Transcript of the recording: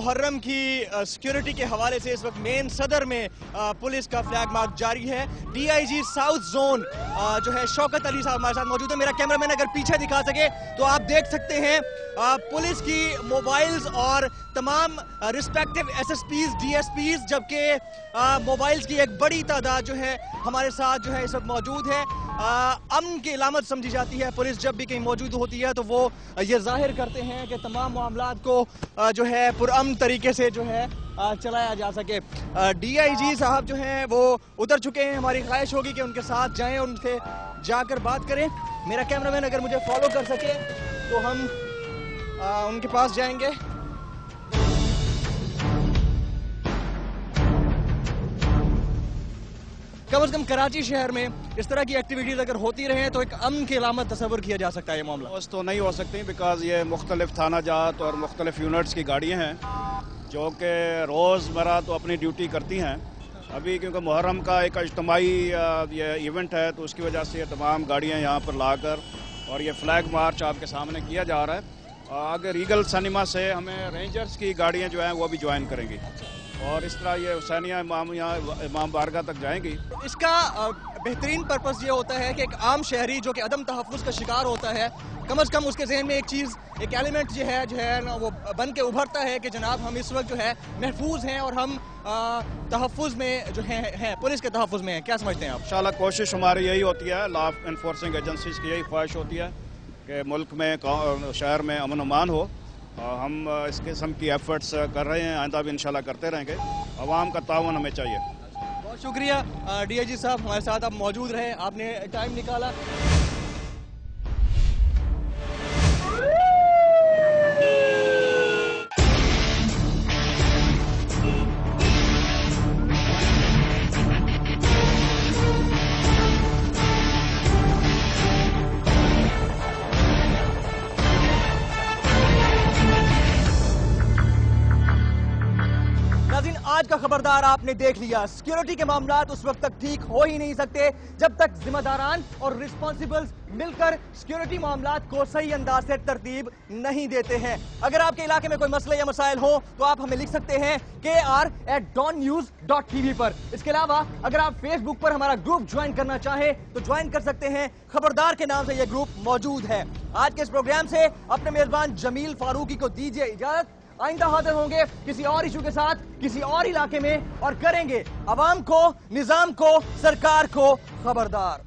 मुहर्रम की सिक्योरिटी के हवाले से इस वक्त मेन सदर में पुलिस का फ्लैग मार्च जारी है। डीआईजी साउथ जोन जो है शौकत अली साहब हमारे साथ मौजूद है। मेरा कैमरामैन अगर पीछे दिखा सके तो आप देख सकते हैं पुलिस की मोबाइल्स और तमाम रिस्पेक्टिव एसएसपीज डीएसपीज, जबकि मोबाइल्स की एक बड़ी तादाद जो है हमारे साथ जो है इस वक्त मौजूद है। अमन की अलामत समझी जाती है। पुलिस जब भी कहीं मौजूद होती है तो वो ये जाहिर करते हैं कि तमाम मामलात को जो है पुरअमन तरीके से जो है चलाया जा सके। डीआईजी साहब जो हैं वो उतर चुके हैं। हमारी ख्वाहिश होगी कि उनके साथ जाएं, उनसे जाकर बात करें। मेरा कैमरामैन अगर मुझे फॉलो कर सके तो हम उनके पास जाएंगे। कम से कम कराची शहर में इस तरह की एक्टिविटीज अगर होती रहे तो एक अमन की अलामत तस्वर किया जा सकता है। ये मामला बस तो नहीं हो सकती बिकॉज ये मुख्तलिफ थाना जात और मुख्तलिफ यूनिट्स की गाड़ियाँ हैं जो कि रोज़मर्रा तो अपनी ड्यूटी करती हैं। अभी क्योंकि मुहर्रम का एक इज्तिमाई ये इवेंट है तो उसकी वजह से ये तमाम गाड़ियाँ यहाँ पर लाकर और ये फ्लैग मार्च आपके सामने किया जा रहा है। आगे रीगल सिनेमा से हमें रेंजर्स की गाड़ियाँ जो हैं वो भी ज्वाइन करेंगी और इस तरह ये हुसैनिया इमाम यहाँ इमाम बारगाह तक जाएंगी। इसका बेहतरीन पर्पस ये होता है कि एक आम शहरी जो कि अदम तहफ़्फ़ुज़ का शिकार होता है, कम से कम उसके जहन में एक चीज़, एक एलिमेंट जो है ना वो बन के उभरता है कि जनाब हम इस वक्त जो है महफूज हैं और हम तहफ़्फ़ुज़ में जो हैं पुलिस के तहफ़्फ़ुज़ में हैं। क्या समझते हैं आप? इंशाल्लाह कोशिश हमारी यही होती है, लॉ इन्फोर्सिंग एजेंसीज की यही ख्वाहिश होती है कि मुल्क में शहर में अमन अमान हो। हम इस किस्म की एफर्ट्स कर रहे हैं, आइंदा भी इंशाल्लाह करते रहेंगे। अवाम का ताउन हमें चाहिए। बहुत शुक्रिया डीआईजी साहब, हमारे साथ आप मौजूद रहे, आपने टाइम निकाला। आज का खबरदार आपने देख लिया। सिक्योरिटी के मामलात उस वक्त तक ठीक हो ही नहीं सकते जब तक जिम्मेदारान और रिस्पॉन्सिबल्स मिलकर सिक्योरिटी मामलात को सही अंदाज से तरतीब नहीं देते हैं। अगर आपके इलाके में कोई मसले या मसाइल हो तो आप हमें लिख सकते हैं kr@dawnnews.tv पर। इसके अलावा अगर आप फेसबुक पर हमारा ग्रुप ज्वाइन करना चाहें तो ज्वाइन कर सकते हैं। खबरदार के नाम से यह ग्रुप मौजूद है। आज के इस प्रोग्राम से अपने मेजबान जमील फारूकी को दीजिए इजाजत। आइंदा हाजिर होंगे किसी और इशू के साथ किसी और इलाके में और करेंगे अवाम को, निजाम को, सरकार को खबरदार।